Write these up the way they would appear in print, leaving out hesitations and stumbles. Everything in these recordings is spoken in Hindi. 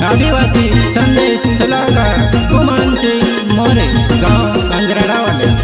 आदिवासी संदेश सलाहकार कुमान सिंह मोरे, गांव अंजराड़ा वाले।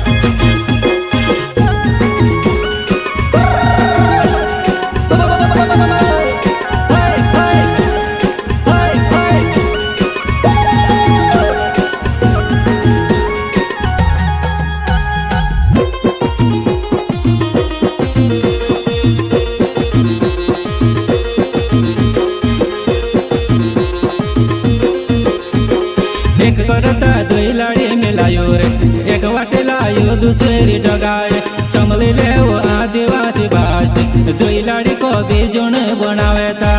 एक करता दुई लाड़ी मिलायो रे, एक वाटे लायो दूसरी डगाए। समझ ले वो आदिवासी भाषा, दुई लाड़ी को बीजुन बनावे था।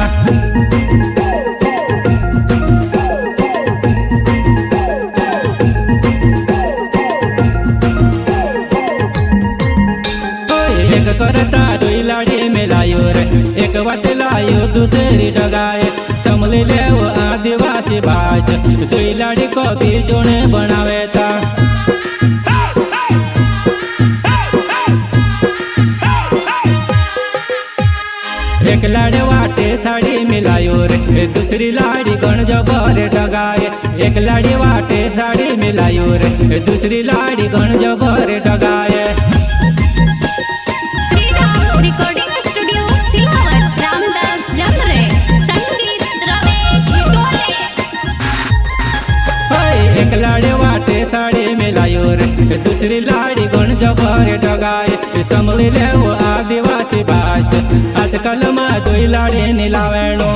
एक करता दुई लाड़ी मिलायो रे, एक वाटे लायो दूसरी डगाए। समझ ले वो आदिवासी भाषा, दुई लाड़ी को बीजुन बनावे था। एक लाड़ी वाटे साड़ी मिलायो रे, दूसरी लाड़ी गण जबर डगाए। एक लाड़ी वाटे साड़ी मिलायो रे, दूसरी लाड़ी गण जबर डगाए। रिकॉर्डिंग स्टूडियो सिलावत, रामदास जमरे, संगीत रमेश टोले। एक लाड़ी वाटे साड़ी मिलायो रे, दूसरी लाड़ी गण जबर डगाए। समझ ले वो आदिवासी भाषा, आजकल में दुई लाड़ी नीलावेणो।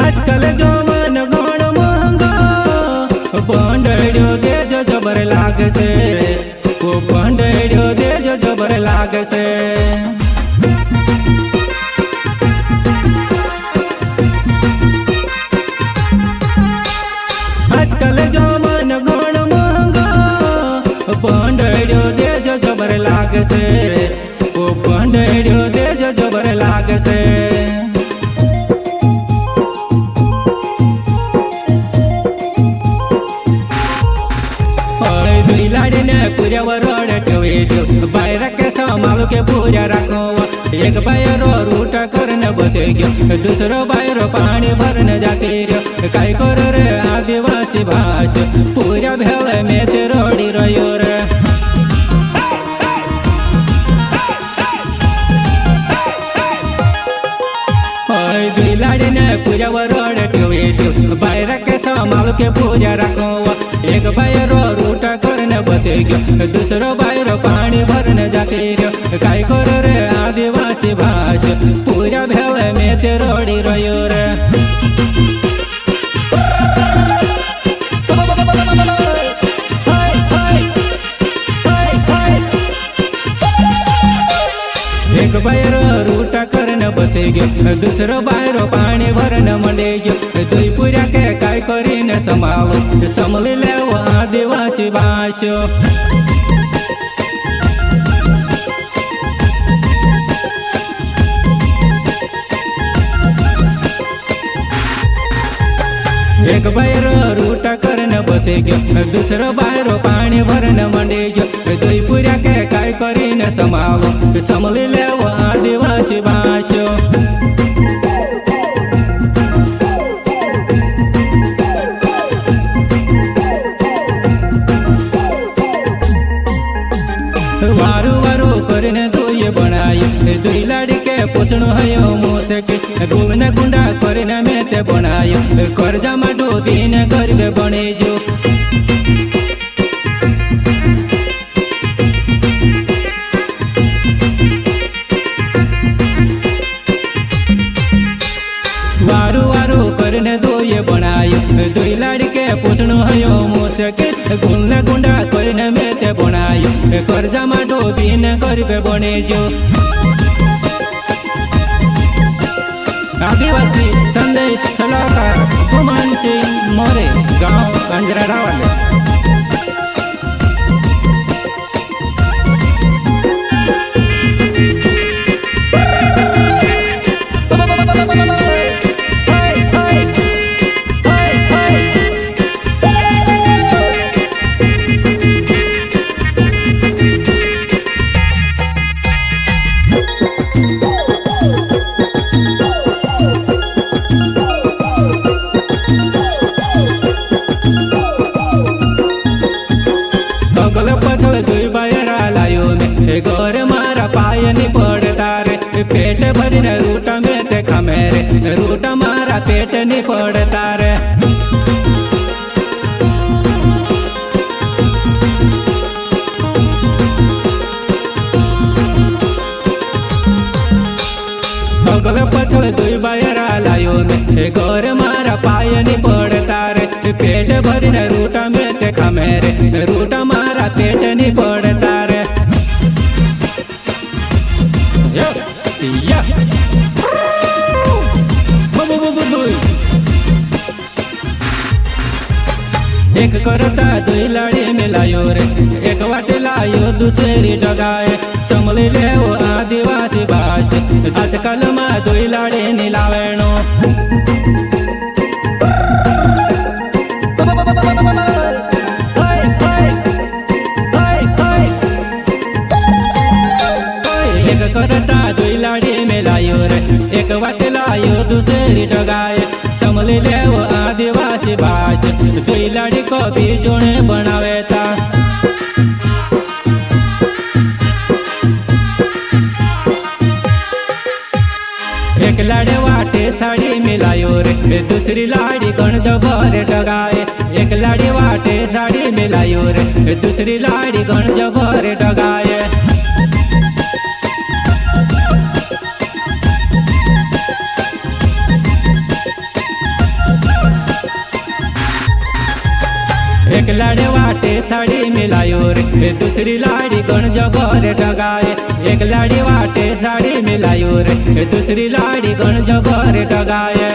आजकल जो मन गण महंगा, पंडड़ियो दे जो जबर लाग से, वो पंडड़ियो दे जो जबर लाग से। आजकल जो मन गण महंगा, पंडड़ियो दे जो जबर लाग से, वो पंडड़ियो दे जो जबर लाग से। लाड़ी ने पूजा वरोड़ टवेलो, बाहर के संभाल के पूजा रखो। एक बाहर रूट करने बसे गयो, दूसरो बाहर पानी भरने जाते रहो। कई करो रे आदिवासी भाषा, पूजा भेल में ते रोड़ी रहो रे। दुई लाड़ी ने पूजा वरोड़ टवेलो, बाहर के संभाल के पूजा रखो। एक बाहर रूट करने बसे गयो, दूसरो बाहर पानी भरने जाते रहो। कई करो रे आदिवासी भाषा, पूजा भेल में ते रोड़ी रहो रे। एक बाहर रूट करने बसे गयो, दूसरो बाहर पानी भरने मंडे गयो। दुई पूजा के काय करीने संभालो, समझ ले वो आदिवासी भाषा। एक बाहर रूट करने बसे गयो, दूसरो बाहर पानी भरने मंडे गयो। दुई पूजा के काय करीने संभालो, समझ ले वो आदिवासी भाषा। वारू वारू करने दुई बनायो, दुई लाड़ी के पोसणो हयो मोसे के। घूमने गुंडा करने में ते बनायो, कर्जा में डूबीने गरीब बने जो। वारू वारू करने दुई बनायो, दुई लाड़ी के पोसणो हयो मोसे के। घूमने गुंडा करने में ते बनायो, कर्जाમાં ડૂબીને ગરીબે બની જો आदिवासी संदेश सलाहकार गुमान सिंह मोरे गांव कंजराड़ा वाले पछल दुई बायरा लायो ने घर मारा पाय नी पड़ता रे पेट भरीने रूटा में ते खमे रे रूटा मारा पेट नी पड़ता रे अगल पछल दुई बायरा लायो ने घर मारा पाय नी पड़ता रे पेट भरीने रूटा में ते खमे रे रूटा मारा पेट नी पड़ता रे एक करता दुई लाड़ी मिलायो रे एक वाटे लायो दूसरी डगाए समली ले वो आदिवासी भाष आजकल मा दुई लाड़ी नीलावेणो एक करता दुई लाड़ी मिलायो रे एक वाटे लायो दूसरी डगाए समली ले वो आदिवासी भाष दुई लाड़ी को भी जोड़े बनावे था एक लाड़े वाटे साड़ी मिलायो रे दूसरी लाड़ी गण जबर डगाए एक लाड़ी वाटे साड़ी मिलायो रे दूसरी लाड़ी गण जबर डगाए एक लाड़े वाटे साड़ी मिलायो रे दूसरी लाड़ी गण जबर डगाए एक लाड़ी वाटे साड़ी मिलायो रे दूसरी लाड़ी गण जबर डगाए